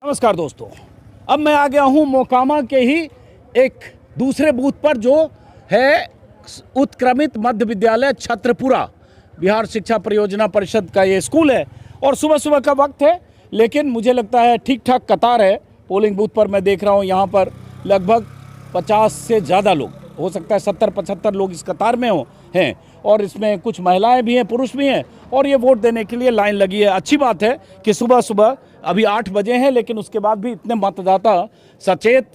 नमस्कार दोस्तों, अब मैं आ गया हूं मोकामा के ही एक दूसरे बूथ पर जो है उत्क्रमित मध्य विद्यालय छत्रपुरा बिहार शिक्षा परियोजना परिषद का ये स्कूल है। और सुबह सुबह का वक्त है, लेकिन मुझे लगता है ठीक ठाक कतार है। पोलिंग बूथ पर मैं देख रहा हूं यहाँ पर लगभग 50 से ज़्यादा लोग, हो सकता है 70-75 लोग इस कतार में हैं। और इसमें कुछ महिलाएं भी हैं, पुरुष भी हैं, और ये वोट देने के लिए लाइन लगी है। अच्छी बात है कि सुबह सुबह, अभी 8 बजे हैं, लेकिन उसके बाद भी इतने मतदाता सचेत,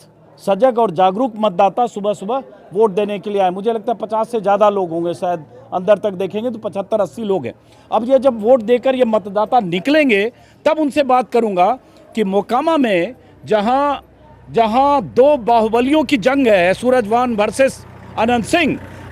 सजग और जागरूक मतदाता सुबह सुबह वोट देने के लिए आए। मुझे लगता है 50 से ज़्यादा लोग होंगे, शायद अंदर तक देखेंगे तो 75-80 लोग हैं। अब ये जब वोट देकर ये मतदाता निकलेंगे तब उनसे बात करूंगा कि मोकामा में जहां दो बाहुबलियों की जंग है, सूरजवान वर्सेस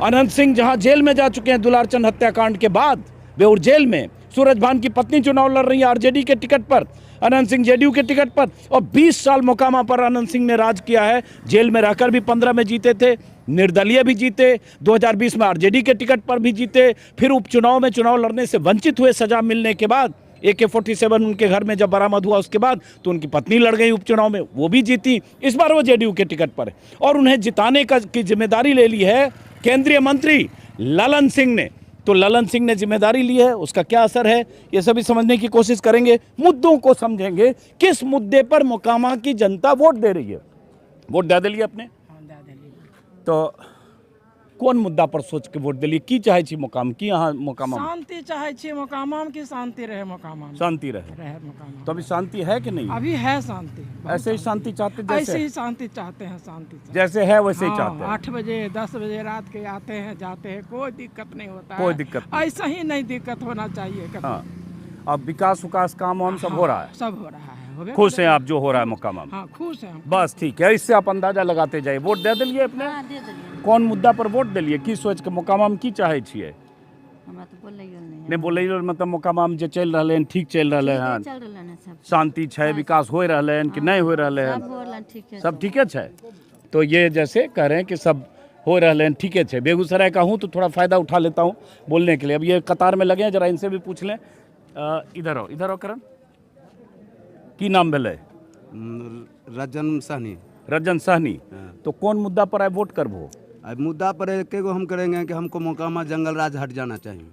अनंत सिंह जहां जेल में जा चुके हैं दुलारचंद हत्याकांड के बाद, बेउर जेल में। सूरजवान की पत्नी चुनाव लड़ रही है आरजेडी के टिकट पर, अनंत सिंह जेडीयू के टिकट पर। और 20 साल मोकामा पर अनंत सिंह ने राज किया है। जेल में रहकर भी 15 में जीते थे, निर्दलीय भी जीते, 2020 में आरजेडी के टिकट पर भी जीते, फिर उपचुनाव में चुनाव लड़ने से वंचित हुए सजा मिलने के बाद। AK-47 उनके घर में जब बरामद हुआ उसके बाद तो उनकी पत्नी लड़ गई उपचुनाव में, वो भी जीती। इस बार वो जेडीयू के टिकट पर है और उन्हें जिताने की जिम्मेदारी ले ली है केंद्रीय मंत्री ललन सिंह ने। तो ललन सिंह ने जिम्मेदारी ली है, उसका क्या असर है ये सभी समझने की कोशिश करेंगे, मुद्दों को समझेंगे। किस मुद्दे पर मोकामा की जनता वोट दे रही है? वोट दे दिलिए अपने? तो कोन मुद्दा पर सोच के वोट दिलिए? की चाहे छी मोकाम की? यहाँ मोकामा शांति चाहे छी, मोकामा की शांति रहे, मोकामा में शांति रहे मोकामा। तो अभी शांति है कि नहीं? अभी है शांति, ऐसे ही शांति चाहते, ऐसे ही शांति चाहते हैं, शांति जैसे है वैसे ही चाहते हैं। 8 बजे 10 बजे रात के आते हैं जाते हैं, कोई दिक्कत नहीं होता है, कोई दिक्कत नहीं। ऐसा ही नहीं दिक्कत होना चाहिए कभी। हाँ, अब विकास काम वाम सब हो रहा है, सब हो रहा है। खुश हैं आप जो हो रहा है मोकामा में? हाँ, खुश हैं। बस ठीक है, इससे आप अंदाजा लगाते जाइए। वोट दे दिलिए अपने? कौन मुद्दा पर वोट दिलिए? की सोच के मोकामा में की चाहे छिए? नहीं बोले मतलब मोकामा में जे चल रहे हैं ठीक चल रहे हैं, शांति है, विकास हो रहे हैं कि नहीं हो रहे हैं? सब ठीके है। तो ये जैसे कह रहे हैं कि सब हो रहे हैं, ठीके है। बेगूसराय का हूँ तो थोड़ा फ़ायदा उठा लेता हूँ बोलने के लिए। अब ये कतार में लगे हैं, जरा इनसे भी पूछ लें। इधर आओ करण, की नाम भेले? रजन सहनी। तो कौन मुद्दा पर आए वोट करबो? मुद्दा पर एक हम करेंगे कि हमको मोकामा जंगल राज हट जाना चाहिए।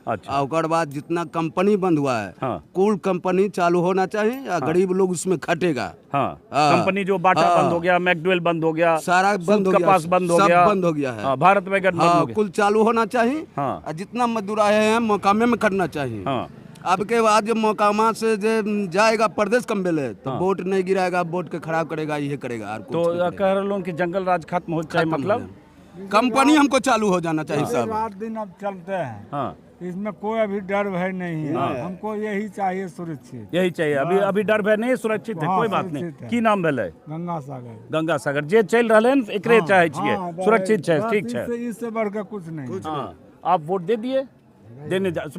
अच्छा। और बाद जितना कंपनी बंद हुआ है, हाँ। कुल कंपनी चालू होना चाहिए या गरीब लोग उसमें खटेगा। हाँ। कंपनी जो बाटा बंद हो गया, मैकडवेल बंद हो गया, सारा बंद हो गया, कपास बंद हो गया, बंद हो गया है। भारत वैगन बंद हो गया, कुल चालू होना चाहिए। हाँ। जितना मजदूर आए हैं मोकामे में खटना चाहिए। हाँ। अब के बाद जब मोकामा से जाएगा प्रदेश कम्बेले तो वोट नहीं गिराएगा, वोट के खराब करेगा, ये करेगा। तो कह रहे लोग कि जंगल राज खत्म हो चाहे, मतलब कंपनी हमको चालू हो जाना चाहिए। सब रात दिन अब चलते हैं। हाँ। इसमें कोई अभी डर भय नहीं है। हमको यही चाहिए, सुरक्षित। यही चाहिए अभी डर भय नहीं, सुरक्षित है। कोई बात नहीं। की नाम भेले? गंगा सागर जे चल रहे हैं एकरे चाहे छिए, सुरक्षित है, ठीक है। इससे बढ़कर कुछ नहीं। हाँ, आप वोट दे दिए?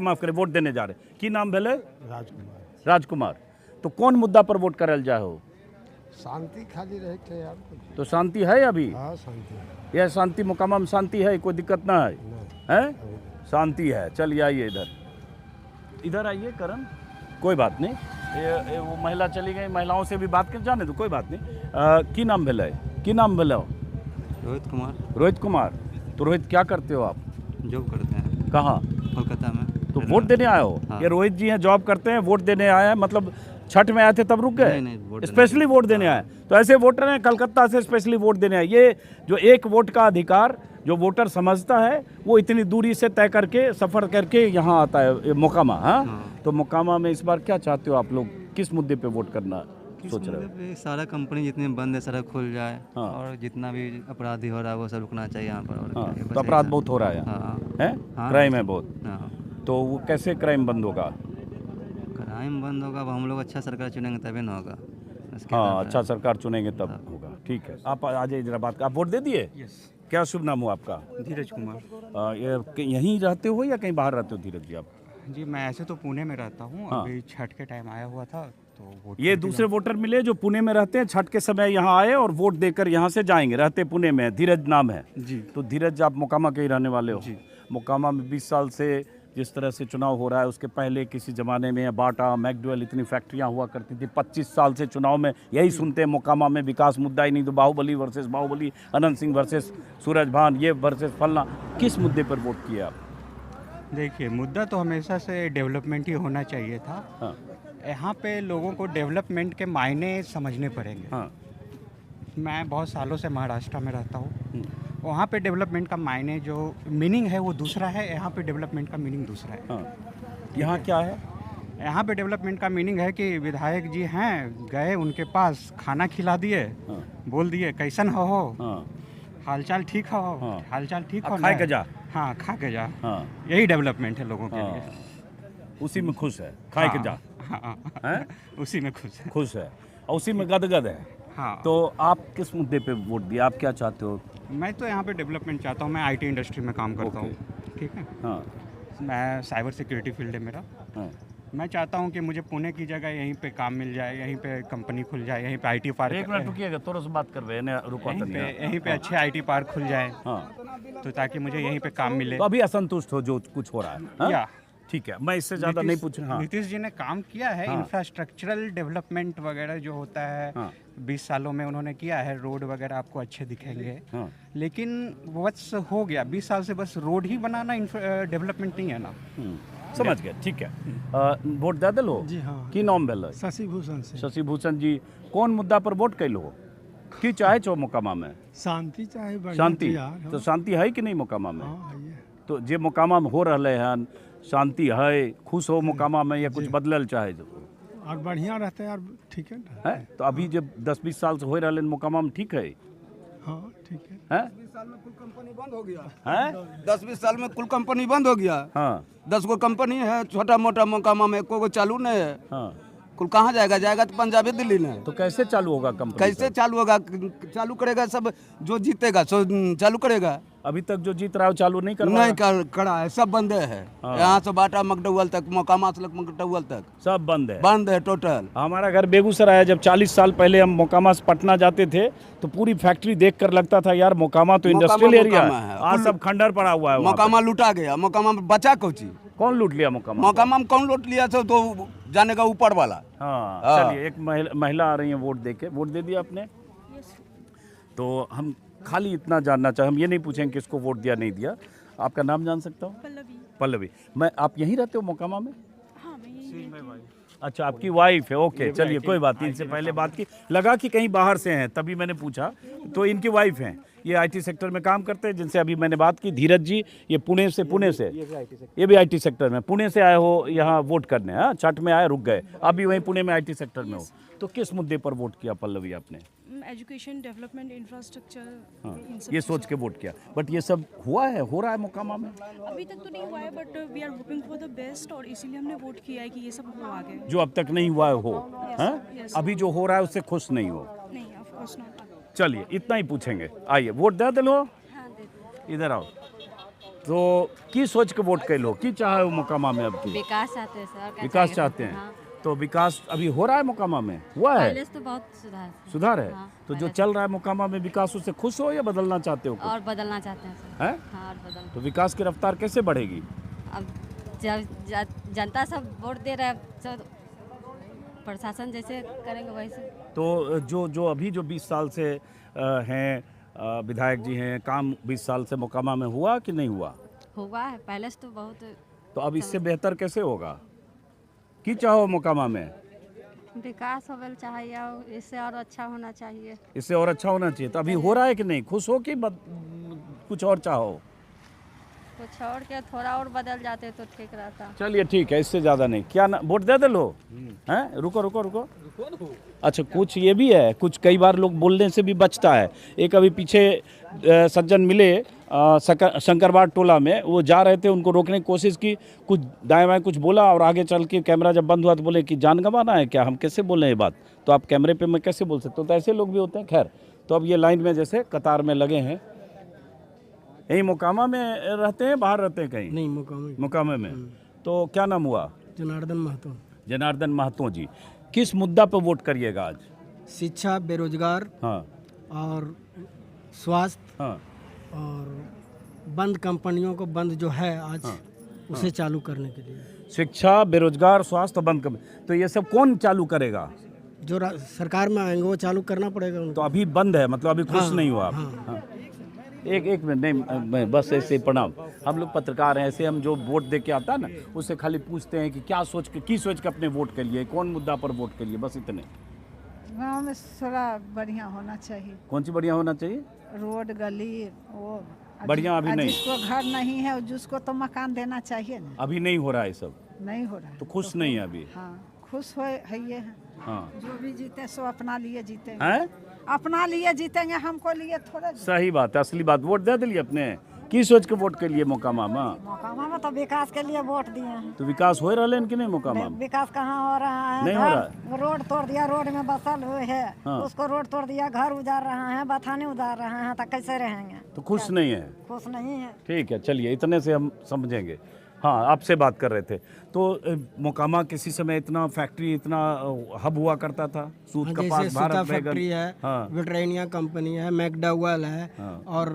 माफ करे, वोट देने जा रहे। की नाम भेले? राजकुमार। तो कौन मुद्दा पर वोट करल जाए हो? शांति खाली रहे यार। तो शांति है अभी? हाँ, शांति है। यह शांति मोकामा में शांति है, कोई दिक्कत ना है? हैं? शांति है। चलिए आइए इधर आइए करण, कोई बात नहीं। ये वो महिला चली गई, महिलाओं से भी बात कर जाने तो कोई बात नहीं। की नाम भेले? की नाम भेले? रोहित कुमार। तो रोहित क्या करते हो आप? जॉब करते हैं। कहाँ? कोलकाता में। तो वोट देने आए हो? हाँ। ये रोहित जी हैं, जॉब करते हैं, वोट देने आए हैं। मतलब छठ में आए थे तब रुक गए? नहीं, स्पेशली वोट देने आए। तो ऐसे वोटर हैं कलकत्ता से स्पेशली वोट देने आए। ये जो एक वोट का अधिकार जो वोटर समझता है वो इतनी दूरी से तय करके सफ़र करके यहाँ आता है मोकामा। हाँ। तो मोकामा में इस बार क्या चाहते हो आप लोग? किस मुद्दे पे वोट करना सोच रहे हो? सारा कंपनी जितने बंद है सारा खुल जाए। हाँ। और जितना भी अपराधी हो रहा है वो सब रुकना चाहिए यहाँ पर। और हाँ, तो अपराध बहुत हो रहा है यहाँ, है? क्राइम है बहुत। तो वो कैसे क्राइम बंद होगा? क्राइम बंद होगा, अब हम लोग अच्छा सरकार चुनेंगे तभी ना होगा। हाँ, अच्छा सरकार चुनेंगे तब होगा। ठीक है, आप आ जाइए जरा बात। आप वोट दे दिए? क्या शुभ नाम हो आपका? धीरज कुमार। यहीं रहते हो या कहीं बाहर रहते हो धीरज जी आप? जी, मैं ऐसे तो पुणे में रहता हूँ। हाँ। अभी छठ के टाइम आया हुआ था तो वोट ये दूसरे वोटर मिले जो पुणे में रहते हैं, छठ के समय यहाँ आए और वोट देकर यहाँ से जाएंगे। रहते पुणे में, धीरज नाम है जी। तो धीरज, आप मोकामा के ही रहने वाले हो? जी। मोकामा में 20 साल से जिस तरह से चुनाव हो रहा है उसके पहले किसी ज़माने में बाटा मैकडुवेल इतनी फैक्ट्रियां हुआ करती थी। 25 साल से चुनाव में यही सुनते हैं मोकामा में विकास मुद्दा ही नहीं, तो बाहुबली वर्सेस बाहुबली, अनंत सिंह वर्सेस सूरजभान, ये वर्सेस फलना। किस मुद्दे पर वोट किया आप? देखिए, मुद्दा तो हमेशा से डेवलपमेंट ही होना चाहिए था। हाँ यहाँ पे लोगों को डेवलपमेंट के मायने समझने पड़ेंगे। हाँ मैं बहुत सालों से महाराष्ट्र में रहता हूँ। वहाँ पे डेवलपमेंट का मायने जो मीनिंग है वो दूसरा है, यहाँ पे डेवलपमेंट का मीनिंग दूसरा है। हाँ। यहाँ क्या है? यहाँ पे डेवलपमेंट का मीनिंग है कि विधायक जी हैं, गए उनके पास, खाना खिला दिए, हाँ। बोल दिए कैसन हो, हाँ हालचाल ठीक हो, हाँ। हालचाल ठीक हो, खाए के जा। हाँ खा के जा। हाँ यही डेवलपमेंट है लोगों के हाँ। लिए। उसी में खुश है, खाए के जा। हाँ, हैं? उसी में खुश है। खुश है और उसी में गदगद है। हाँ, तो आप किस मुद्दे पे वोट दिए? आप क्या चाहते हो? मैं तो यहाँ पे डेवलपमेंट चाहता हूँ। मैं आईटी इंडस्ट्री में काम करता हूँ, ठीक है। हाँ मैं साइबर सिक्योरिटी फील्ड है मेरा। हाँ मैं चाहता हूँ कि मुझे पुणे की जगह यहीं पे काम मिल जाए, यहीं पे कंपनी खुल जाए, यहीं पे आईटी पार्क, एक मिनट रुकिएगा, थोड़ा सा बात करवे ने रुको यहीं पे अच्छे आईटी पार्क खुल जाए, हाँ तो ताकि मुझे यहीं पे काम मिले। तो अभी असंतुष्ट हो जो कुछ हो रहा है? हाँ? या ठीक है, मैं इससे ज़्यादा नहीं पूछ रहा। हाँ नीतीश जी ने काम किया है, हाँ। इंफ्रास्ट्रक्चरल डेवलपमेंट वगैरह जो होता है, हाँ। 20 सालों में उन्होंने किया है। रोड वगैरह आपको अच्छे दिखेंगे, हाँ लेकिन बस हो गया 20 साल से, बस रोड ही बनाना डेवलपमेंट नहीं है ना। समझ गए, ठीक है। वोट दे दिलो जी हाँ। की नाम भेल? शशि भूषण से शशि भूषण जी, कौन मुद्दा पर वोट कैलो हो? की चाहे छो मोकामा में? शांति चाहे बढ़िया शांति, यार। तो शांति है कि नहीं मोकामा में? हाँ है ये। तो जे मोकामा में हो रहे हैं, शांति है, खुश हो मोकामा में या कुछ बदलल चाहे जो और बढ़िया रहते हैं यार, ठीक है ना। है? तो अभी जब 10-20 साल से हो रहे हैं मोकामा में, ठीक है? हाँ ठीक है। हैं? 10-20 साल में कुल कंपनी बंद हो गया। हैं? 10-20 साल में कुल कंपनी बंद हो गया। हाँ 10 गो कंपनी है, छोटा मोटा मोकामा में एको गो चालू नहीं है। हाँ। कुल कहाँ जाएगा? जाएगा तो पंजाबी दिल्ली में। तो कैसे चालू होगा कंपनी? कैसे चालू होगा? चालू करेगा सब, जो जीतेगा सो चालू करेगा। अभी तक जो जीत रहा है वो चालू नहीं कर रहा नहीं है? करा है, सब बंद है। हाँ। यहाँ से बाटा मकडौल तक, मोकामा से मकडौल तक सब बंद है। बंद है टोटल। हमारा घर बेगूसराय है। जब 40 साल पहले हम मोकामा से पटना जाते थे तो पूरी फैक्ट्री देखकर लगता था यार मोकामा तो इंडस्ट्रियल एरिया मोकामा है। है। आज सब खंडर पड़ा हुआ है वहाँ पे। मोकामा लूटा गया। मोकामा में बचा कोची? कौन लूट लिया मोकामा? मोकामा में कौन लूट लिया? तो जाने का ऊपर वाला। हाँ हाँ। चलिए, एक महिला आ रही है वोट देके। वोट दे दिया आपने? तो हम खाली इतना जानना चाहें, हम ये नहीं पूछेंगे किसको वोट दिया नहीं दिया। आपका नाम जान सकता हूँ? पल्लवी। पल्लवी। मैं, आप यहीं रहते हो मोकामा में? हाँ मैं यही रहती हूँ। अच्छा, आपकी वाइफ है, ओके चलिए कोई बात नहीं। इनसे पहले बात की, लगा कि कहीं बाहर से हैं, तभी मैंने पूछा। तो इनकी वाइफ हैं, ये आईटी सेक्टर में काम करते हैं, जिनसे अभी मैंने बात की। धीरज जी, ये पुणे से ये भी आईटी सेक्टर में पुणे से आए हो यहाँ वोट करने? हाँ, छठ में आए, रुक गए, अभी वहीं पुणे में आईटी सेक्टर में हो। तो किस मुद्दे पर वोट किया पल्लवी आपने? एजुकेशन, डेवलपमेंट, इंफ्रास्ट्रक्चर, हाँ, इन सब ये सोच के वोट किया। बट ये सब हुआ है, हो रहा है मोकामा में? अभी तक तो नहीं हुआ है, but we are hoping for the best, और इसीलिए हमने वोट किया है कि ये सब हो आगे। जो अब तक नहीं हुआ है हो, हाँ? yes. अभी जो हो रहा है उससे खुश नहीं हो? नहीं, ऑफ कोर्स नॉट। चलिए इतना ही पूछेंगे। आइए वोट दे दिलो, हाँ दे। इधर आओ। तो की सोच के वोट कैलो? की चाहे हो मोकामा में अब की? विकास चाहते हैं सर। विकास चाहते हैं? हाँ। तो विकास अभी हो रहा है मोकामा में? हुआ है? पहले से तो बहुत सुधार सुधार है? हाँ, तो जो पहले चल रहा है मोकामा में विकास, उससे खुश हो या बदलना चाहते हो कुछ? और बदलना चाहते हैं सर। हैं? हाँ, और बदल। तो विकास की रफ्तार कैसे बढ़ेगी? अब जनता सब वोट दे रहा है, सब प्रशासन जैसे करेंगे वैसे। तो जो अभी जो 20 साल से हैं विधायक जी हैं, काम 20 साल से मोकामा में हुआ कि नहीं हुआ? हुआ है पहले से तो बहुत। तो अब इससे बेहतर कैसे होगा? की चाहो मोकामा में? विकास होना चाहिए, इससे और अच्छा होना चाहिए। इससे और अच्छा होना चाहिए। तो अभी हो रहा है कि नहीं? खुश हो कि कुछ और चाहो? तो छोड़ के थोड़ा और बदल जाते तो ठीक रहता। चलिए ठीक है, इससे ज़्यादा नहीं। क्या ना, वोट दे लो हैं? रुको रुको रुको। अच्छा, कुछ ये भी है, कुछ कई बार लोग बोलने से भी बचता है। एक अभी पीछे सज्जन मिले शंकरबाग टोला में, वो जा रहे थे, उनको रोकने की कोशिश की, कुछ दाएं बाएं कुछ बोला, और आगे चल के कैमरा जब बंद हुआ तो बोले कि जान गंवाना है क्या? हम कैसे बोले ये बात? तो आप कैमरे पे मैं कैसे बोल सकता हूँ? तो ऐसे लोग भी होते हैं। खैर, तो अब ये लाइन में जैसे कतार में लगे हैं। यहीं मोकामा में रहते हैं, बाहर रहते हैं कहीं? नहीं, मोकामा में। तो क्या नाम हुआ? जनार्दन महतो। जनार्दन महतो जी, किस मुद्दा पर वोट करिएगा आज? शिक्षा, बेरोजगार, हाँ और स्वास्थ्य, हाँ और बंद कंपनियों को बंद जो है आज, हाँ। उसे चालू करने के लिए। शिक्षा, बेरोजगार, स्वास्थ्य बंद कर, तो ये सब कौन चालू करेगा? जो सरकार में आएंगे वो चालू करना पड़ेगा उनको। तो अभी बंद है, मतलब अभी खुश नहीं हुआ आप? हाँ। एक मिनट, नहीं मैं बस ऐसे प्रणाम, हम लोग पत्रकार हैं, ऐसे हम जो वोट दे के आता है ना उससे खाली पूछते हैं कि क्या सोच के अपने वोट के लिए, कौन मुद्दा पर वोट के लिए, बस इतने। गांव में थोड़ा बढ़िया होना चाहिए। कौन सी बढ़िया होना चाहिए? रोड गली वो बढ़िया अभी नहीं। जिसको घर नहीं है जिसको तो मकान देना चाहिए ना। अभी नहीं हो रहा है सब, नहीं हो रहा है तो खुश नहीं है अभी। हाँ खुश है ये है। हाँ जो भी जीते सो अपना लिए जीतेंगे। हैं? अपना लिए जीतेंगे, हमको लिए थोड़ा। सही बात है, असली बात। वोट दे दिलिए अपने, की सोच के वोट के लिए मोकामा में? मोकामा में तो विकास के लिए वोट दिए हैं। तो विकास हो रहा है कि नहीं मोकामा में? विकास कहाँ हो रहा है? नहीं हो रहा। रोड तोड़ दिया, रोड में बसल हुए है। हाँ। उसको रोड तोड़ दिया, घर उजाड़ रहा है, बथाने उतार रहा है, तो कैसे रहेंगे? तो खुश नहीं है? खुश नहीं है। ठीक है, चलिए इतने से हम समझेंगे। हाँ, आपसे बात कर रहे थे तो मोकामा किसी समय इतना फैक्ट्री, इतना हब हुआ करता था, सूत कपास, जैसे भारत सूता फैक्ट्री है, हाँ। विट्रेनिया कंपनी है, मैकडॉवेल है, हाँ। और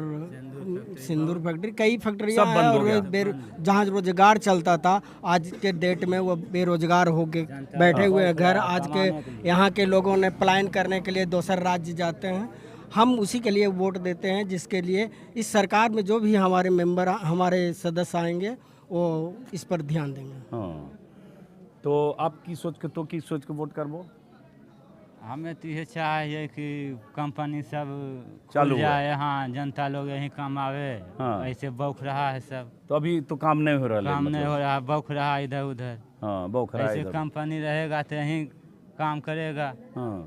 सिंदूर फैक्ट्री, कई फैक्ट्रियाँ सब हैं। बंद हो और गया। जहाँ रोजगार चलता था, आज के डेट में वो बेरोजगार होके बैठे हुए हैं घर। आज के यहाँ के लोगों ने पलायन करने के लिए दूसरे राज्य जाते हैं। हम उसी के लिए वोट देते हैं जिसके लिए इस सरकार में जो भी हमारे मेंबर, हमारे सदस्य आएंगे वो इस पर ध्यान देंगे। हाँ, तो आपकी सोच के, तो की सोच के वोट करबो? हमें तो ये चाहिए कि कंपनी सब चालू खुल जाए, हाँ, जनता लोग यहीं कमावे। हाँ। ऐसे बौख रहा है सब, तो अभी तो काम नहीं हो रहा है, काम नहीं मतलब। हो रहा, बौख रहा है इधर उधर। हाँ, बौख रहा है ऐसे इधर। कंपनी रहेगा तो यहीं काम करेगा। हाँ,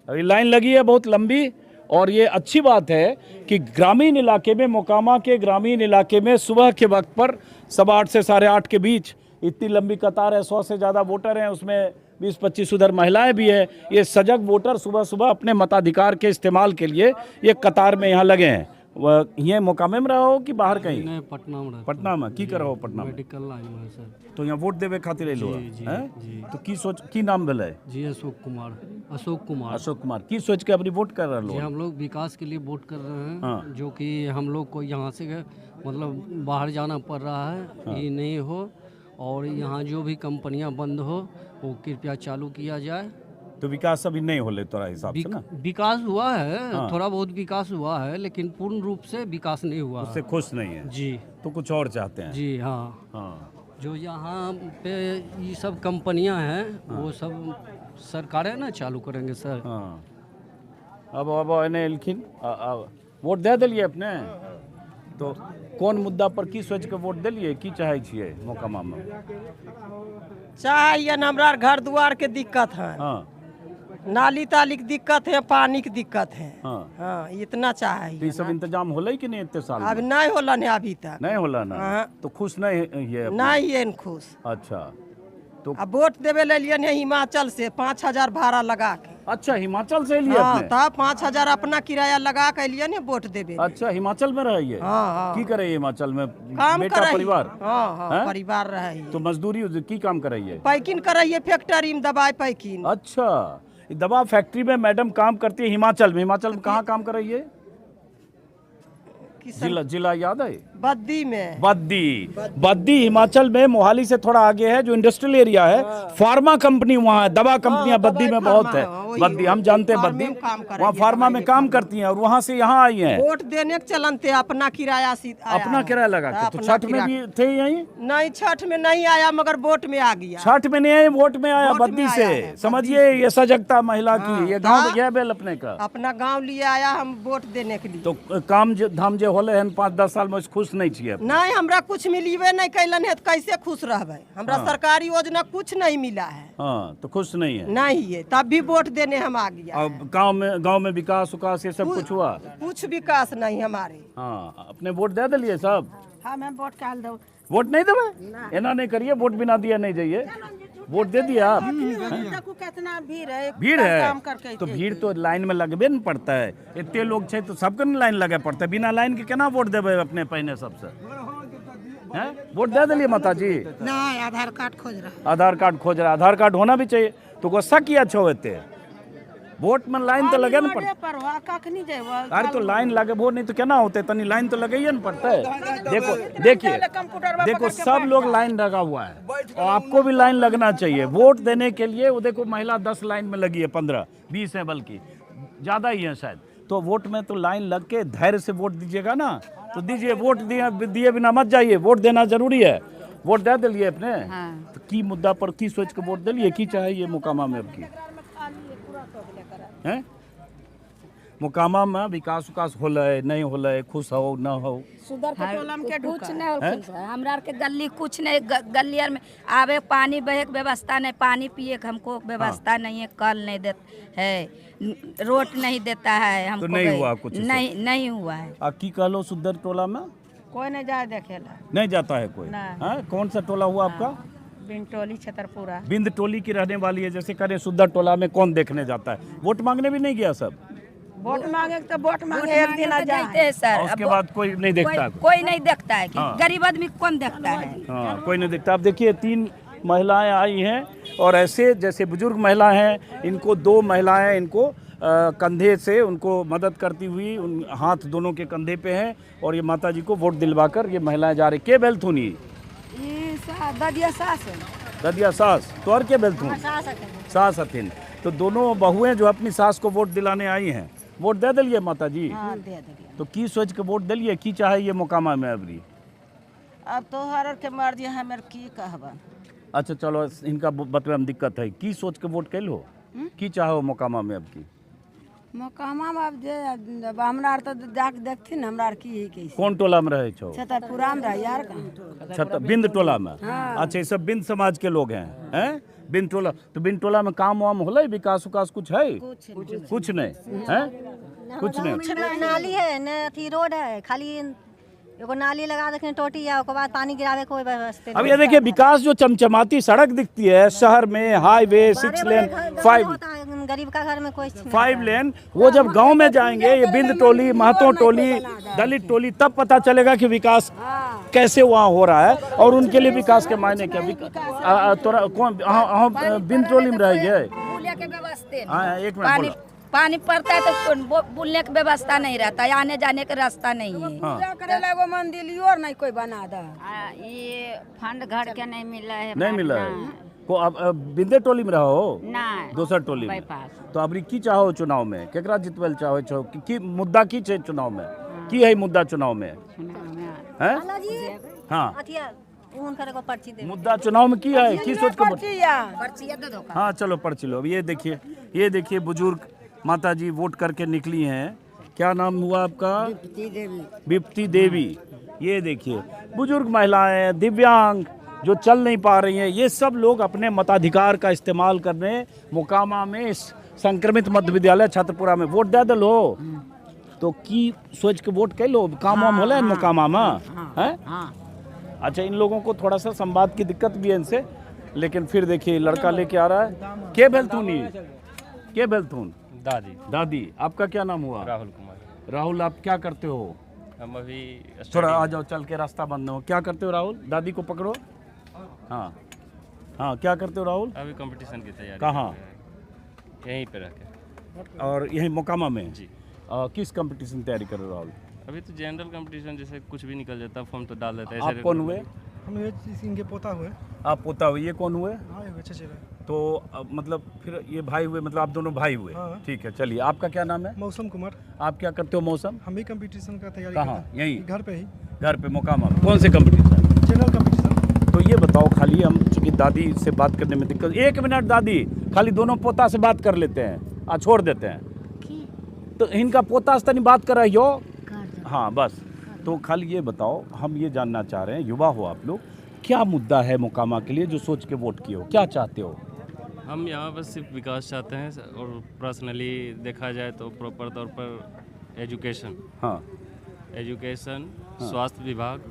अभी लाइन लगी है बहुत लंबी, और ये अच्छी बात है कि ग्रामीण इलाके में, मोकामा के ग्रामीण इलाके में सुबह के वक्त पर 8:15 से 8:30 के बीच इतनी लंबी कतार है। 100 से ज़्यादा वोटर हैं, उसमें 20-25 उधर महिलाएं भी है। ये सजग वोटर सुबह सुबह अपने मताधिकार के इस्तेमाल के लिए ये कतार में यहाँ लगे हैं। वह ये मोकामे में रहो कि बाहर कहीं? नहीं, पटना में। पटना में की कर रहो? पटना में मेडिकल लाइन में सर। तो यहाँ वोट देवे खातिर एलो हैं? तो की सोच, की नाम भेले? जी अशोक कुमार। अशोक कुमार, की सोच के अपनी वोट कर रहे जी हो? हम लोग विकास के लिए वोट कर रहे हैं। हाँ। जो कि हम लोग को यहाँ से मतलब बाहर जाना पड़ रहा है, ये नहीं हो। और यहाँ जो भी कंपनियाँ बंद हो वो कृपया चालू किया जाए। तो विकास अभी नहीं हो ले तोरा हिसाब से ना? विकास हुआ है, हाँ। थोड़ा बहुत विकास हुआ है, लेकिन पूर्ण रूप से विकास नहीं हुआ उससे खुश नहीं है जी। तो कुछ और चाहते हैं? जी हाँ। हाँ, जो यहाँ पे ये सब कंपनियां हैं वो सब सरकारें ना चालू करेंगे सर। हाँ। अब इन्हें लिखिन वोट दे दिलिए अपने, तो कौन मुद्दा पर की सोच के वोट दिलिए, की चाहे छिए मोकामा में? चाहिए हमरा घर द्वार के दिक्कत है, हाँ नाली ताली की दिक्कत है, पानी की दिक्कत है। हाँ, हाँ, इतना तो चाहिए। ये सब इंतजाम होला कि नहीं इतने साल में? अभी नहीं होला ने अभी तक। नहीं होला ना? हाँ। तो खुश नहीं है अपने? नहीं है खुश। अच्छा, तो अब वोट देवे ले लिए ने हिमाचल से 5,000 भाड़ा लगा के। अच्छा, हिमाचल से लिए हाँ, अपने? तब 5,000 अपना किराया लगा के लिए ने वोट देवे। अच्छा, हिमाचल में रहिए? हाँ, हाँ। की करे हिमाचल में? काम बेटा करई। परिवार? हाँ, हाँ, हैं? परिवार रहे। तो मजदूरी की काम कराइए? पैकिंग कराइए फैक्ट्री में, दवाई पैकिंग। अच्छा, ये दवा फैक्ट्री में मैडम काम करती है हिमाचल में। हिमाचल में कहाँ काम कर रही है? जिला याद है? बद्दी में। बद्दी हिमाचल में, मोहाली से थोड़ा आगे है, जो इंडस्ट्रियल एरिया है। फार्मा कंपनी वहाँ है, दवा कंपनियां बद्दी में बहुत है। बद्दी हम जानते हैं, बद्दी वहाँ फार्मा में काम करती हैं, और वहाँ से यहाँ आई हैं वोट देने के चलते अपना किराया अपना किराया लगा के। तो छठ में भी थे यहीं? नहीं, छठ में नहीं आया, मगर वोट में आ गया। छठ में नहीं आए, वोट में आया वोट में बद्दी आया से। है, समझिए ये सजगता महिला की। ये गाँव गया बेल अपने का, अपना गांव लिए आया हम वोट देने के लिए। तो काम धाम जो होले हन 5-10 साल में खुश नहीं छिए? नहीं, हमरा कुछ मिलीबे नहीं कैलन है, तो कैसे खुश रहबे? हमरा हाँ। सरकारी योजना कुछ नहीं मिला है। हाँ, तो खुश नहीं है? नहीं है, तब भी वोट देने हम आ गया। अब गांव में विकास उकास ये सब कुछ हुआ? कुछ विकास नहीं हमारे। हाँ, अपने वोट दे दिलिए सब? हाँ, मैं वोट काल दो। वोट नहीं देवे? एना नहीं करिए, वोट बिना दिया नहीं जाइए। वोट दे दिया आप? कितना भीड़ है, भीड़ है तो भीड़ तो लाइन में लगबे न पड़ता है। इतने लोग छे तो सबके न लाइन लगे पड़ता है। बिना लाइन के केना वोट देवे अपने पहने सबसे? हैं? वोट दे दिलिए माता जी? नहीं, आधार कार्ड खोज रहा। आधार कार्ड खोज रहा? आधार कार्ड होना भी चाहिए। तो गुस्सा किया छो होते वोट में लाइन तो लगे ना पड़ता परवाह कख नहीं जाए अरे तो लाइन लगे वोट नहीं तो क्या ना होते तनी लाइन तो लगे ही ना पड़ता है। देखो देखिए देखो सब लोग लाइन लगा हुआ है और आपको भी लाइन लगना चाहिए वोट देने के लिए। वो देखो महिला 10 लाइन में लगी है, 15-20 है, बल्कि ज़्यादा ही है शायद। तो वोट में तो लाइन लग के धैर्य से वोट दीजिएगा ना, तो दीजिए। वोट दिए बिना मत जाइए, वोट देना जरूरी है। वोट दे दिलिए अपने तो की मुद्दा पर की सोच के वोट दिलिए, की चाहे ये मोकामा में अब की हैं मोकामा में विकास उकास होले नहीं होले, खुश हो न हो सुधर के टोलम के कुछ नहीं होल। हमरा के गली कुछ नहीं, गली में आवे पानी बहे के व्यवस्था नहीं, पानी पिए के हमको व्यवस्था नहीं है, कल नहीं देता है, रोड नहीं देता है हमको। तो नहीं हुआ कुछ? नहीं हुआ है। की कहलो सुधर टोला में कोई नहीं जाए देखेला, नहीं जाता है कोई। कौन सा टोला हुआ आपका? बिंटोली छतरपुरा। बिंद टोली की रहने वाली है। जैसे करें सुधर टोला में कौन देखने जाता है? वोट मांगने भी नहीं गया सब? वोट मांगे तो वोट मांगे एक दिन आ जाए सर, उसके बाद कोई नहीं देखता। कोई नहीं देखता है कि गरीब आदमी कौन देखता है? हाँ, कोई नहीं देखता। आप देखिए 3 महिलाएं आई हैं और ऐसे जैसे बुजुर्ग महिला हैं, इनको 2 महिलाएं इनको कंधे से उनको मदद करती हुई, उन हाथ दोनों के कंधे पे हैं और ये माता जी को वोट दिलवाकर ये महिलाएं जा रही। के बेलथुनी ददिया सास ददिया सास तो और के बेलथुन सास हथिन। तो दोनों बहुएं जो अपनी सास को वोट दिलाने आई हैं, वोट दे दिलिए माता जी? हाँ दे दिलिए। तो की सोच के वोट दिलिए, की चाहे ये मोकामा में अबरी? अब तो हर के मर्जी है, मेरे की कहबा। अच्छा चलो इनका बतवे में दिक्कत है, की सोच के वोट कैल हो? की चाहो मोकामा में अब की? मोकामा में अब जे हमरा आर तो जाके देखथिन हमरा आर की कैसे। कौन टोला में रहे छो? छतरपुरा में रह यार छत बिंद टोला में। अच्छा ये सब बिंद समाज के लोग हैं बिंद टोला। तो बिंद टोला में काम वाम होला, विकास उकास कुछ है? कुछ नहीं है, कुछ नहीं। नाली है न अथी रोड है, खाली एगो नाली लगा देखें टोटी या उसके बाद पानी गिरावे कोई व्यवस्था। अब ये देखिए विकास जो चमचमाती सड़क दिखती है शहर में, हाईवे 6 लेन 5 गरीब का घर में कोई 5 लेन, वो जब गांव में जाएंगे ये बिंद टोली, महतो टोली, दलित टोली, तब पता चलेगा कि विकास कैसे वहाँ हो रहा है और उनके लिए विकास के मायने क्या। तोरा कौन बिंद टोली में रहिए? एक मिनट, पानी पड़ता है तो बुलने की व्यवस्था नहीं रहता है, आने जाने का रास्ता नहीं है। एगो मंदिर और नहीं कोई बना दा। ये फंड घर के नहीं मिला है। नहीं मिला है को? अब बिंदे टोली में रहो ना दूसर टोली में? तो अबरी की चाहो चुनाव में? केकरा जितवल चाहो? की मुद्दा की छे चुनाव में? की है मुद्दा चुनाव में? हैं? हाँ मुद्दा चुनाव में की है? की सोच के? हाँ चलो पर्ची लो। ये देखिए बुजुर्ग माता जी वोट करके निकली हैं। क्या नाम हुआ आपका? बिप्ती देवी। ये देखिए बुजुर्ग महिलाएं, दिव्यांग जो चल नहीं पा रही हैं, ये सब लोग अपने मताधिकार का इस्तेमाल करने मोकामा में इस संक्रमित मध्य विद्यालय छतरपुरा में वोट दे दलो। तो की सोच के वोट कर लो, काम वाम होला मोकामा में है। अच्छा इन लोगों को थोड़ा सा संवाद की दिक्कत भी है इनसे, लेकिन फिर देखिए लड़का लेके आ रहा है। के बेलथुनी? के बेलथुन? दादी। आपका क्या नाम हुआ? राहुल कुमार। राहुल आप क्या करते हो? हम अभी थोड़ा आ जाओ, चल के रास्ता बंद हो। क्या करते हो राहुल? दादी को पकड़ो। हाँ क्या करते हो राहुल? अभी कंपटीशन की तैयारी। कहाँ? यहीं पे रह के। और यहीं मोकामा में? जी। किस कंपटीशन तैयारी कर रहे हो राहुल? अभी तो जनरल कंपटीशन, जैसे कुछ भी निकल जाता है फॉर्म तो डाल देते हैं। आप कौन हुए? हम इनके पोता हुए। आप पोता हुए। ये कौन हुए? चचेरा। तो मतलब फिर ये भाई हुए, मतलब आप दोनों भाई हुए। ठीक है चलिए। आपका क्या नाम है? मौसम कुमार। आप क्या करते हो मौसम? हम भी कंपटीशन का तैयारी कहाँ? यहीं घर पे ही। घर पे मोकामा में। कौन से कंपटीशन? General competition. तो ये बताओ, खाली हम चूंकि दादी से बात करने में दिक्कत, 1 मिनट दादी, खाली दोनों पोता से बात कर लेते हैं, छोड़ देते हैं। तो इनका पोता से नहीं बात कर रही हो? हाँ बस। तो खाली ये बताओ, हम ये जानना चाह रहे हैं, युवा हो आप लोग, क्या मुद्दा है मोकामा के लिए जो सोच के वोट किए हो? क्या चाहते हो? हम यहाँ पर सिर्फ विकास चाहते हैं और पर्सनली देखा जाए तो प्रॉपर तौर पर एजुकेशन। हाँ एजुकेशन, स्वास्थ्य विभाग,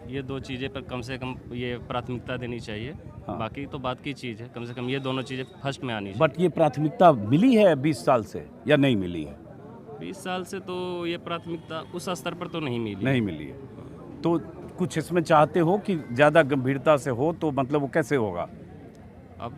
ये 2 चीज़ें पर कम से कम ये प्राथमिकता देनी चाहिए। बाकी तो बात की चीज़ है, कम से कम ये दोनों चीज़ें फर्स्ट में आनी चाहिए। बट ये प्राथमिकता मिली है 20 साल से या नहीं मिली है? 20 साल से तो ये प्राथमिकता उस स्तर पर तो नहीं मिली है। तो कुछ इसमें चाहते हो कि ज़्यादा गंभीरता से हो, तो मतलब वो कैसे होगा? अब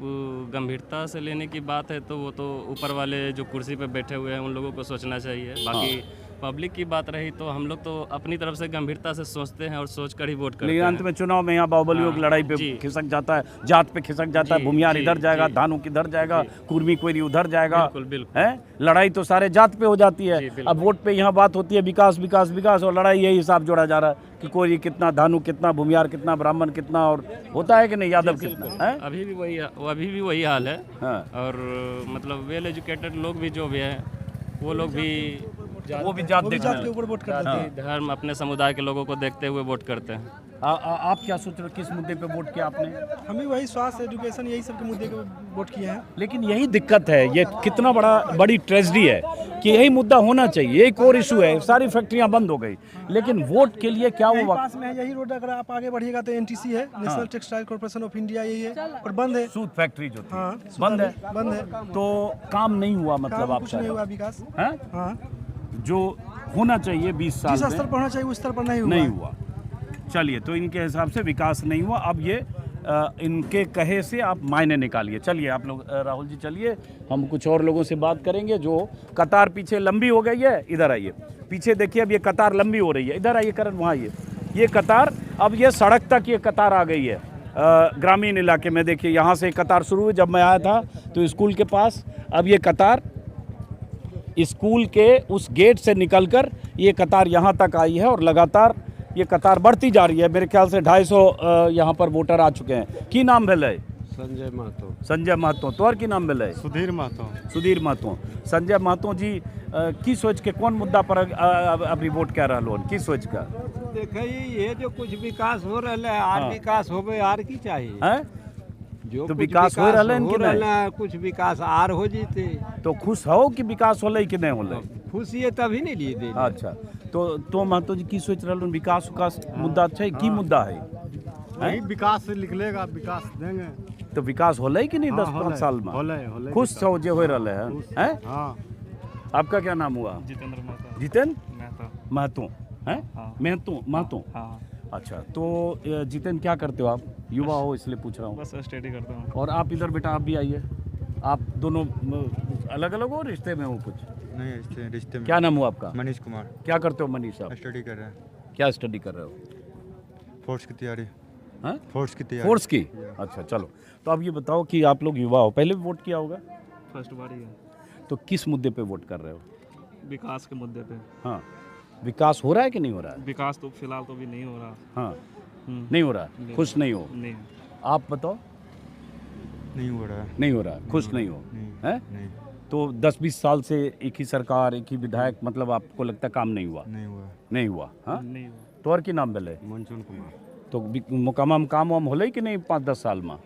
गंभीरता से लेने की बात है तो वो तो ऊपर वाले जो कुर्सी पे बैठे हुए हैं उन लोगों को सोचना चाहिए। बाकी पब्लिक की बात रही तो हम लोग तो अपनी तरफ से गंभीरता से सोचते हैं और सोच कर ही वोट करते हैं। अंत में चुनाव में यहाँ बाहुबलियों की लड़ाई पे खिसक जाता है, जात पे खिसक जाता है, भूमियार इधर जाएगा, धानु किधर जाएगा, कुर्मी कोयरी उधर जाएगा, है लड़ाई तो सारे जात पे हो जाती है। अब वोट पे यहाँ बात होती है विकास विकास विकास, और लड़ाई यही हिसाब जोड़ा जा रहा है कि कोई कितना, धानु कितना, भूमियार कितना, ब्राह्मण कितना, और होता है कि नहीं, यादव कितना है। अभी भी वही हाल है। और मतलब वेल एजुकेटेड लोग भी जो भी हैं वो लोग भी जात के ऊपर वोट करते हैं, धर्म अपने समुदाय के लोगों को देखते हुए वोट करते हैं। आप क्या सोच रहे हो, किस मुद्दे पे वोट किया आपने? हम भी वही स्वास्थ्य, एजुकेशन, यही सब के मुद्दे पे वोट किए हैं। लेकिन यही दिक्कत है, ये कितना बड़ी ट्रेजेडी है कि यही मुद्दा होना चाहिए। एक और इशू है, सारी फैक्ट्रियां बंद हो गई, लेकिन वोट के लिए क्या वो पास में है यही रोड, अगर आप आगे बढ़िएगा तो एनटीसी है, national textile corporation of India, यही है, और बंद है। सूत फैक्ट्री जो थी, हाँ, बंद है। तो काम नहीं हुआ, मतलब आप कुछ नहीं हुआ विकास। हाँ, जो होना चाहिए 20 साल जिस स्तर पर होना चाहिए उस स्तर पर नहीं हुआ। चलिए, तो इनके हिसाब से विकास नहीं हुआ। अब ये इनके कहे से आप मायने निकालिए। चलिए आप लोग, राहुल जी चलिए, हम कुछ और लोगों से बात करेंगे। जो कतार पीछे लंबी हो गई है, इधर आइए, पीछे देखिए, अब ये कतार लंबी हो रही है, इधर आइए करण, वहाँ ये कतार, अब ये सड़क तक ये कतार आ गई है। ग्रामीण इलाके में देखिए, यहाँ से कतार शुरू हुई, जब मैं आया था तो स्कूल के पास, अब ये कतार स्कूल के उस गेट से निकलकर ये कतार यहाँ तक आई है, और लगातार ये कतार बढ़ती जा रही है। मेरे ख्याल से 250 यहाँ पर वोटर आ चुके हैं। की नाम भेलै? संजय महतो। संजय महतो। तोहर की नाम भेलै? सुधीर महतो। सुधीर महतो। संजय महतो जी, की सोच के कौन मुद्दा पर अभी वोट कह रहा की सोच का? देखिए, ये जो कुछ विकास हो रहा है, आर विकास हो गए, आर की चाहिए जो तो विकास हो रहा है, कुछ विकास आर हो जीते तो खुश हो कि विकास होले कि नहीं होले? खुशी है तभी नहीं लिए दे। अच्छा, तो महतो जी की सोच रहा विकास मुद्दा अच्छा है? की मुद्दा है? विकास निकलेगा, विकास देंगे तो विकास होले कि नहीं 10-5 साल में? होले। खुश हो जो हो रहा है। आपका क्या नाम हुआ? जितेंद्र। जितेंद्र महतो है? महतो। अच्छा, तो जितेंद्र क्या करते हो आप? युवा हो इसलिए पूछ रहा हूँ। बस स्टडी करता हूँ। और आप इधर बेटा, आप भी आइए। आप दोनों अलग अलग हो, रिश्ते में हो कुछ? नहीं, रिश्ते में। क्या नाम हुआ आपका? मनीष कुमार। क्या करते हो मनीष साहब? स्टडी कर रहे हैं। क्या स्टडी कर रहे हो? फोर्स की तैयारी। हाँ, फोर्स की तैयारी। फोर्स की? अच्छा, चलो। तो अब ये बताओ कि आप लोग युवा हो, पहले भी वोट किया होगा? फर्स्ट बार ही है। तो किस मुद्दे पे वोट कर रहे हो? विकास के मुद्दे पे। हाँ, विकास हो रहा है कि नहीं हो रहा है? विकास तो फिलहाल तो भी नहीं हो रहा। हाँ, नहीं हो रहा है। खुश नहीं हो? नहीं। आप बताओ। नहीं हो रहा है। नहीं हो रहा है, खुश नहीं हो? नहीं। तो 10-20 साल से एक ही सरकार, एक ही विधायक, मतलब आपको लगता है काम नहीं हुआ? नहीं हुआ। नहीं हुआ। हाँ, नहीं हुआ। तोहर की नाम भेलै? मंचून कुमार। तो मुकामा में काम वाम होले कि नहीं 5-10 साल में?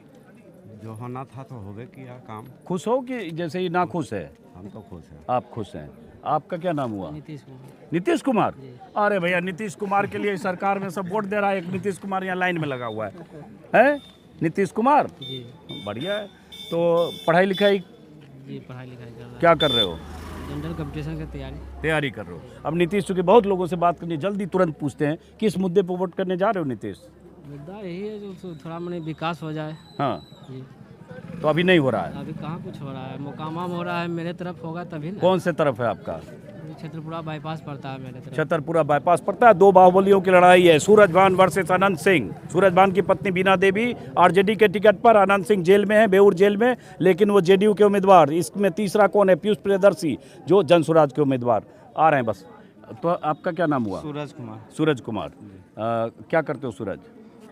जो होना था तो होबे किया काम। खुश हो कि जैसे ही ना खुश है? हम तो खुश हैं। आप खुश हैं। आपका क्या नाम हुआ? नीतीश कुमार। नीतीश कुमार? अरे भैया, नीतीश कुमार के लिए सरकार में सब वोट दे रहा है। एक नीतीश कुमार यहाँ लाइन में लगा हुआ है? नीतीश कुमार बढ़िया है। तो पढ़ाई लिखाई? जी, पढ़ाई लिखाई कर रहा हूँ। क्या कर रहे हो? जनरल कंपटीशन की तैयारी कर रहे हो। अब नीतीश, चूँकि बहुत लोगों से बात करनी, जल्दी तुरंत पूछते हैं, किस मुद्दे पर वोट करने जा रहे हो नीतीश? मुद्दा यही है जो थोड़ा मैंने विकास हो जाए। हाँ जी। तो अभी नहीं हो रहा है? अभी कहाँ कुछ हो रहा है, मोकामा में हो रहा है, मेरे तरफ होगा तभी ना। कौन से तरफ है आपका? छतरपुरा बाईपास पड़ता है मेरे तरफ। छतरपुरा बाईपास पड़ता है। दो बाहुबलियों की लड़ाई है, सूरजभान वर्सेस अनंत सिंह। सूरजभान की पत्नी बीना देवी आरजेडी के टिकट पर, अनंत सिंह जेल में है, बेऊर जेल में, लेकिन वो जेडीयू के उम्मीदवार। इसमें तीसरा कौन है? पीयूष प्रियदर्शी, जो जन स्वराज के उम्मीदवार आ रहे हैं। बस, तो आपका क्या नाम हुआ? सूरज कुमार। सूरज कुमार। क्या करते हो सूरज?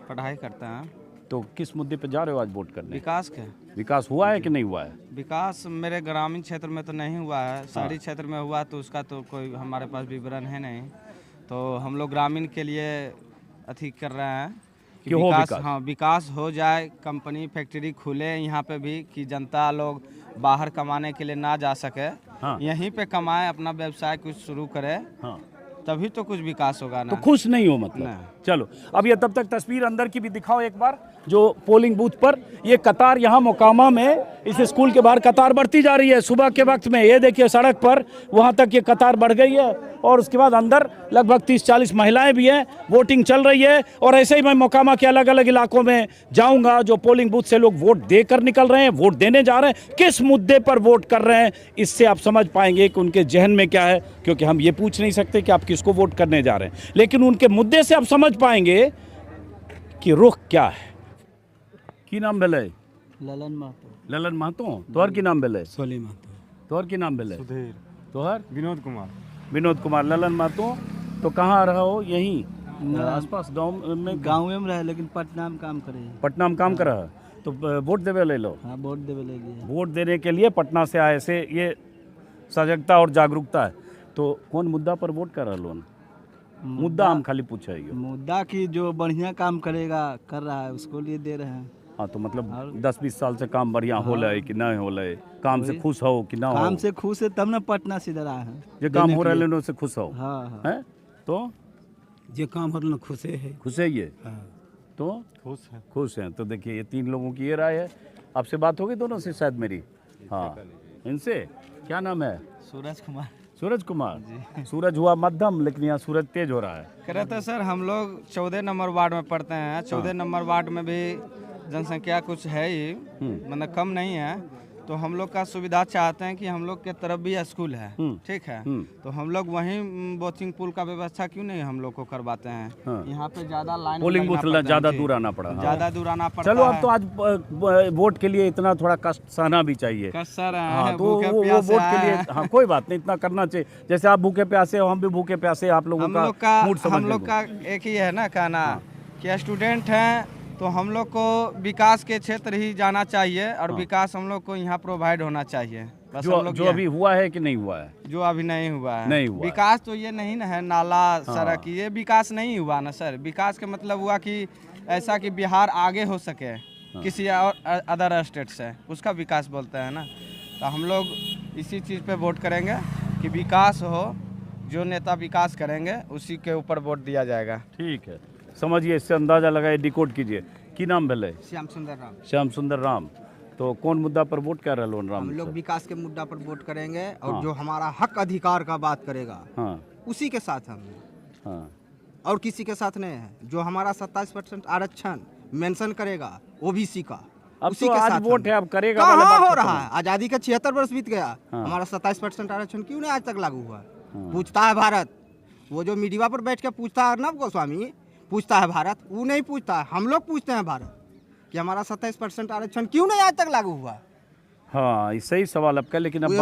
पढ़ाई करते हैं। तो किस मुद्दे पे जा रहे हो आज वोट करने? विकास के। विकास हुआ है कि नहीं हुआ है? विकास मेरे ग्रामीण क्षेत्र में तो नहीं हुआ है, शहरी क्षेत्र में हुआ तो उसका तो कोई हमारे पास विवरण है नहीं। तो हम लोग ग्रामीण के लिए अथी कर रहे हैं कि विकास, हाँ, विकास हो जाए, कंपनी फैक्ट्री खुले यहाँ पे भी, कि जनता लोग बाहर कमाने के लिए ना जा सके। हाँ। यहीं पे कमाए, अपना व्यवसाय कुछ शुरू करे। हाँ। तभी तो कुछ विकास होगा ना। तो खुश नहीं हो मतलब? चलो अब ये तब तक तस्वीर अंदर की भी दिखाओ एक बार, जो पोलिंग बूथ पर ये कतार यहाँ मोकामा में इस स्कूल के बाहर कतार बढ़ती जा रही है सुबह के वक्त में। ये देखिए सड़क पर वहाँ तक ये कतार बढ़ गई है और उसके बाद अंदर लगभग 30-40 महिलाएं भी हैं, वोटिंग चल रही है। और ऐसे ही मैं मोकामा के अलग अलग इलाकों में जाऊंगा, जो पोलिंग बूथ से लोग वोट देकर निकल रहे हैं, वोट देने जा रहे हैं, किस मुद्दे पर वोट कर रहे हैं, इससे आप समझ पाएंगे कि उनके जहन में क्या है। क्योंकि हम ये पूछ नहीं सकते कि आप किसको वोट करने जा रहे हैं, लेकिन उनके मुद्दे से आप समझ पाएंगे कि रुख क्या है। की नाम भेले? ललन महतो। ललन महतो। तोहर की नाम भेले? सोली महतो। तोहर की नाम भेले? सुधीर। तोहर? विनोद कुमार। विनोद कुमार। ललन महतो। तो कहाँ रहा हो? यहीं आसपास गांव में? गाँव में रहे लेकिन पटना में काम करे। पटना में काम कर रहा है, तो वोट देवे ले लो। हाँ, वोट देवे ले लिए। वोट देने के लिए पटना से आए से ये सजगता और जागरूकता है। तो कौन मुद्दा पर वोट कर रहा लोन? मुद्दा हम खाली पूछे ही। मुद्दा की जो बढ़िया काम करेगा कर रहा है उसको लिए दे रहे हैं। हाँ, तो मतलब 10-20 साल से काम बढ़िया हो रहा है कि नहीं हो रहा है? काम से खुश हो कि ना हो? काम से खुश है तब ना पटना से इधर आए हैं। जो काम हो रहा है उससे खुश हो? हाँ है तो जो काम हो रहा खुश है। खुश है ये? तो खुश है। तो देखिए ये 3 लोगों की ये राय है। आपसे बात होगी दोनों से शायद मेरी? हाँ, इनसे क्या नाम है? सूरज कुमार। सूरज कुमार। सूरज हुआ मध्यम, लेकिन यहाँ सूरज तेज हो रहा है। कह रहे थे सर हम लोग 14 नंबर वार्ड में पढ़ते हैं। 14 नंबर वार्ड में भी जनसंख्या कुछ है ही, मतलब कम नहीं है। तो हम लोग का सुविधा चाहते हैं कि हम लोग के तरफ भी स्कूल है, ठीक है, तो हम लोग वहीं वोटिंग पूल का व्यवस्था क्यों नहीं हम लोग को करवाते हैं? यहाँ पे ज्यादा लाइन पोलिंग बूथ ज्यादा दूर आना पड़ा। ज्यादा दूर आना पड़ता है। चलो अब तो आज वोट के लिए इतना थोड़ा कष्ट सहना भी चाहिए। कष्ट सह रहे हाँ, हैं, तो भूखे वो प्यासे वोट के लिए हैं। हाँ कोई बात नहीं, इतना करना चाहिए। जैसे आप भूखे प्यासे हो, हम भी भूखे प्यासे, आप लोगों का मूड समझ हम लोग का एक ही है ना कहना कि स्टूडेंट हैं तो हम लोग को विकास के क्षेत्र ही जाना चाहिए और विकास हम लोग को यहाँ प्रोवाइड होना चाहिए। बस जो अभी हुआ है कि नहीं हुआ है? जो अभी नहीं हुआ है। नहीं हुआ विकास तो ये नहीं ना है नाला सड़क, ये विकास नहीं हुआ ना सर। विकास का मतलब हुआ कि ऐसा कि बिहार आगे हो सके किसी और अदर स्टेट से, उसका विकास बोलते हैं ना। तो हम लोग इसी चीज़ पे वोट करेंगे कि विकास हो, जो नेता विकास करेंगे उसी के ऊपर वोट दिया जाएगा। ठीक है, समझिए, इससे अंदाजा लगाए, डिकोड कीजिए। की नाम भेले? श्याम सुंदर राम। श्याम सुंदर राम। तो कौन मुद्दा पर वोट कर रहे लोन? राम हम लोग विकास के मुद्दा पर वोट करेंगे और जो हमारा हक अधिकार का बात करेगा उसी के साथ हम और किसी के साथ नहीं है। जो हमारा 27% आरक्षण मेंशन करेगा ओबीसी का, अब उसी तो के आज साथ वोट है, अब करेगा कहाँ हो रहा है? आजादी का 76 वर्ष बीत गया, हमारा 27% आरक्षण क्यों नहीं आज तक लागू हुआ? पूछता है भारत, वो जो मीडिया पर बैठ के पूछता है अर्नब गोस्वामी, पूछता है भारत, वो नहीं पूछता है। हम लोग पूछते हैं भारत कि हमारा 27% आरक्षण क्यों नहीं आज तक लागू हुआ? हाँ, सही सवाल आपका। लेकिन अब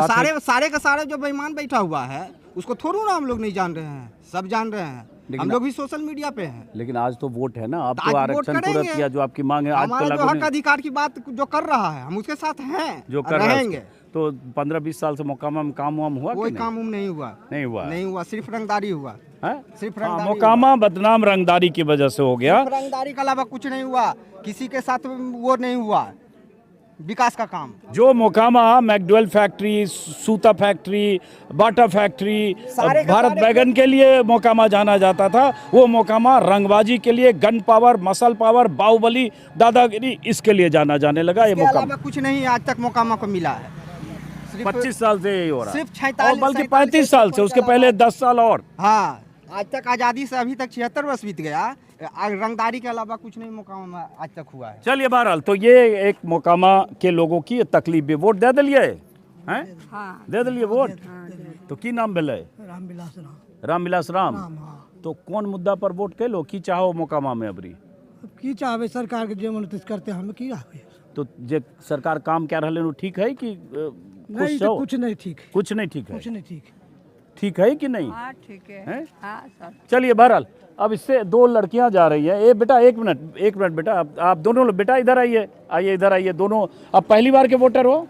सारे का सारे जो बेईमान बैठा हुआ है उसको थोड़ा ना हम लोग नहीं जान रहे हैं, सब जान रहे हैं। हम लोग भी सोशल मीडिया पे हैं। लेकिन आज तो वोट है ना, अब तो आरक्षण तुरंत किया, जो आपकी मांग है आज तो लागू। हक अधिकार की बात जो कर रहा है हम उसके साथ हैं, जो कर रहेंगे। तो 15-20 साल से मोकामा में काम वाम हुआ? कोई काम नहीं हुआ। नहीं हुआ, सिर्फ रंगदारी हुआ है। सिर्फ रंगदारी। मोकामा बदनाम रंगदारी की वजह से हो गया। रंगदारी के अलावा कुछ नहीं हुआ, किसी के साथ वो नहीं हुआ विकास का काम। जो मोकामा मैकडवेल फैक्ट्री, सूता फैक्ट्री, बाटा फैक्ट्री, भारत बैगन के लिए मोकामा जाना जाता था, वो मोकामा रंगबाजी के लिए, गन पावर, मसल पावर, बाहुबली, दादागिरी, इसके लिए जाने लगा। ये मोकामा कुछ नहीं आज तक मोकामा को मिला है। 25 साल से यही हो रहा है, सिर्फ 46 बल्कि 35 साल से, उसके पहले 10 साल और। हाँ, आज तक आज़ादी से अभी तक 76 वर्ष बीत गया, रंगदारी के अलावा कुछ नहीं मोकामा में आज तक हुआ है। चलिए, बहरहाल तो ये एक मोकामा के लोगों की तकलीफ भी। वोट दे दिलिए हैं? दे दिलिए वोट? तो की नाम भेले? रामविलास राम। तो कौन मुद्दा पर वोट के लो? की चाहो मोकामा में अबरी? की चाहबे सरकार के जो मन करते हम की रहबे। तो जे सरकार काम क्या रहले ठीक है कि नहीं? तो कुछ नहीं ठीक है। कुछ नहीं ठीक है? कुछ नहीं ठीक। ठीक है कि नहीं? हाँ, ठीक है। हाँ, चलिए, बहरहाल अब इससे 2 लड़कियां जा रही हैं। ए बेटा, एक मिनट बेटा, आप दोनों लोग बेटा इधर आइए, इधर आइए दोनों। आप पहली बार के वोटर हो?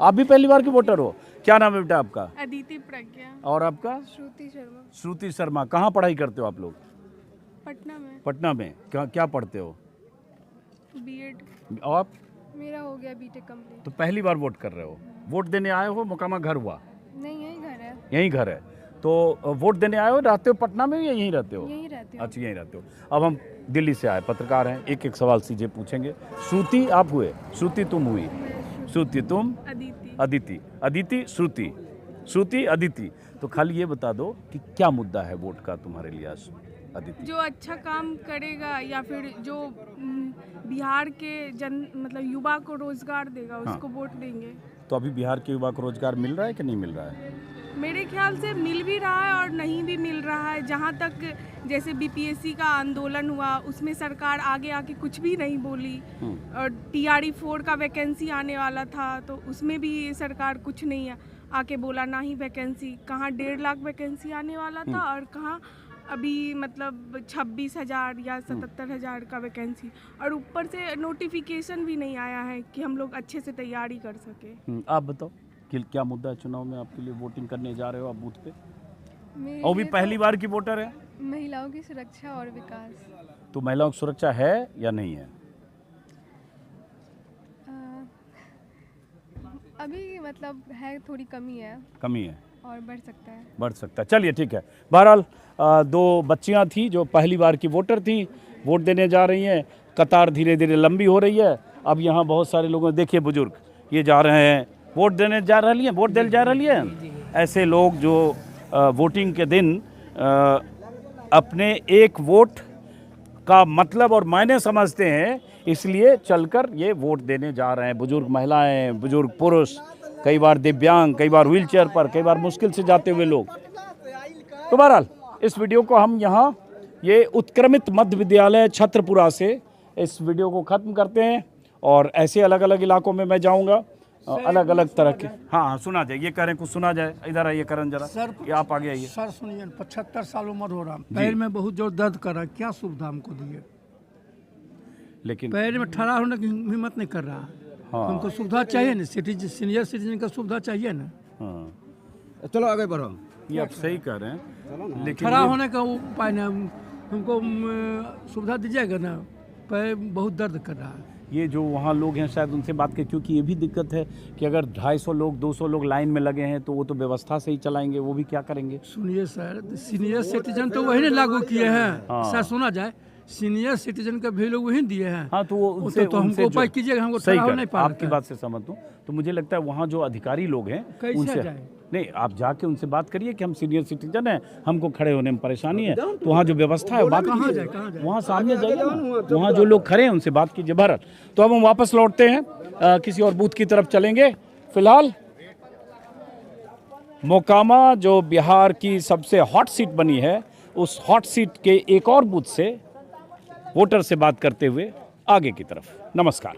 आप भी पहली बार के वोटर हो? क्या नाम है बेटा आपका? अदिति प्रज्ञा। और आपका? श्रुति शर्मा। श्रुति शर्मा। कहाँ पढ़ाई करते हो आप लोग? पटना में। पटना में क्या पढ़ते हो? बीएड। और आप? मेरा हो गया बीटेक कंप्लीट। तो पहली बार वोट कर रहे हो? वोट देने आए हो? मोकामा घर हुआ? नहीं, यही घर है। यही घर है। तो वोट देने आए हो, रहते हो पटना में या यहीं रहते हो? यहीं रहते हो। अच्छा, यहीं रहते हो। अब हम दिल्ली से आए पत्रकार हैं, एक एक सवाल सीधे पूछेंगे। श्रुति आप हुए, श्रुति तुम हुई, श्रुति तुम, अदिति, अदिति श्रुति, श्रुति अदिति। तो खाली ये बता दो कि क्या मुद्दा है वोट का तुम्हारे लिए आज अदिति? जो अच्छा काम करेगा या फिर जो बिहार के मतलब युवा को रोजगार देगा उसको वोट देंगे। तो अभी बिहार के युवा को रोजगार मिल रहा है कि नहीं मिल रहा है? मेरे ख्याल से मिल भी रहा है और नहीं भी मिल रहा है। जहाँ तक जैसे बीपीएससी का आंदोलन हुआ उसमें सरकार आगे आके कुछ भी नहीं बोली, और TRE 4 का वैकेंसी आने वाला था तो उसमें भी सरकार कुछ नहीं आके बोला, ना ही वैकेंसी, कहाँ 1.5 लाख वैकेंसी आने वाला था और कहाँ अभी मतलब 26,000 या 77,000 का वैकेंसी, और ऊपर से नोटिफिकेशन भी नहीं आया है कि हम लोग अच्छे से तैयारी कर सके। आप बताओ कि क्या मुद्दा है चुनाव में आपके लिए? वोटिंग करने जा रहे हो आप बूथ पे, और भी पहली बार की वोटर है? महिलाओं की सुरक्षा और विकास। तो महिलाओं की सुरक्षा है या नहीं है? अभी मतलब है, थोड़ी कमी है और बढ़ सकता है। बढ़ सकता है। चलिए ठीक है। बहरहाल 2 बच्चियां थी जो पहली बार की वोटर थी, वोट देने जा रही हैं। कतार धीरे धीरे लंबी हो रही है। अब यहाँ बहुत सारे लोगों, देखिए बुजुर्ग ये जा रहे हैं वोट देने जा रही हैं, वोट देने जा रही हैं। ऐसे लोग जो वोटिंग के दिन अपने एक वोट का मतलब और मायने समझते हैं, इसलिए चलकर ये वोट देने जा रहे हैं। बुजुर्ग महिलाएं, बुजुर्ग पुरुष, कई बार दिव्यांग, कई बार व्हीलचेयर पर, कई बार मुश्किल से जाते हुए लोग। तो बहरहाल इस वीडियो को हम यहाँ ये उत्क्रमित मध्य विद्यालय छत्रपुरा से इस वीडियो को ख़त्म करते हैं, और ऐसे अलग अलग इलाकों में मैं जाऊँगा, अलग अलग तरह के। हाँ, सुना जाए, ये कह रहे हैं कुछ सुना जाए। इधर आइए करण जरा, ये आप आगे आइए। सर सुनिए, 75 साल उम्र हो रहा, पैर में बहुत जोर दर्द कर रहा है, क्या सुविधा हमको दिए? लेकिन पैर में ठहरा होने की हिम्मत नहीं कर रहा है। हाँ। हमको सुविधा चाहिए ना, सीनियर सिटीजन का सुविधा चाहिए ना। हाँ, चलो आगे बढ़ो। ये आप सही कह रहे हैं, लेकिन खड़ा होने का उपाय ना, हमको सुविधा दीजिएगा ना, पैर बहुत दर्द कर रहा है। ये जो वहाँ लोग हैं शायद उनसे बात करें, क्योंकि ये भी दिक्कत है कि अगर 250 लोग 200 लोग लाइन में लगे हैं तो वो तो व्यवस्था से ही चलाएंगे, वो भी क्या करेंगे? सुनिए सर, सीनियर सिटीजन तो वही ने लागू किए हैं। हाँ। सर सुना जाए, सीनियर सिटीजन का भी लोग वही दिए हैं। हाँ, तो वो उनसे तो हमको उपाय कीजिएगा, हमको सही ठहराव नहीं पा रहा आपकी बात से सहमत हूँ। तो मुझे लगता है वहाँ जो अधिकारी लोग हैं कैसे जाए? नहीं, आप जाके उनसे बात करिए कि हम सीनियर सिटीजन हैं, हमको खड़े होने में परेशानी है, तो वहाँ जो व्यवस्था है बात कीजिए, वहाँ सामने जाइए ना, वहाँ जो लोग खड़े हैं उनसे बात कीजिए। भारत तो अब हम वापस लौटते हैं, किसी और बूथ की तरफ चलेंगे। फिलहाल मोकामा जो बिहार की सबसे हॉट सीट बनी है, उस हॉट सीट के एक और बूथ से वोटर से बात करते हुए आगे की तरफ। नमस्कार।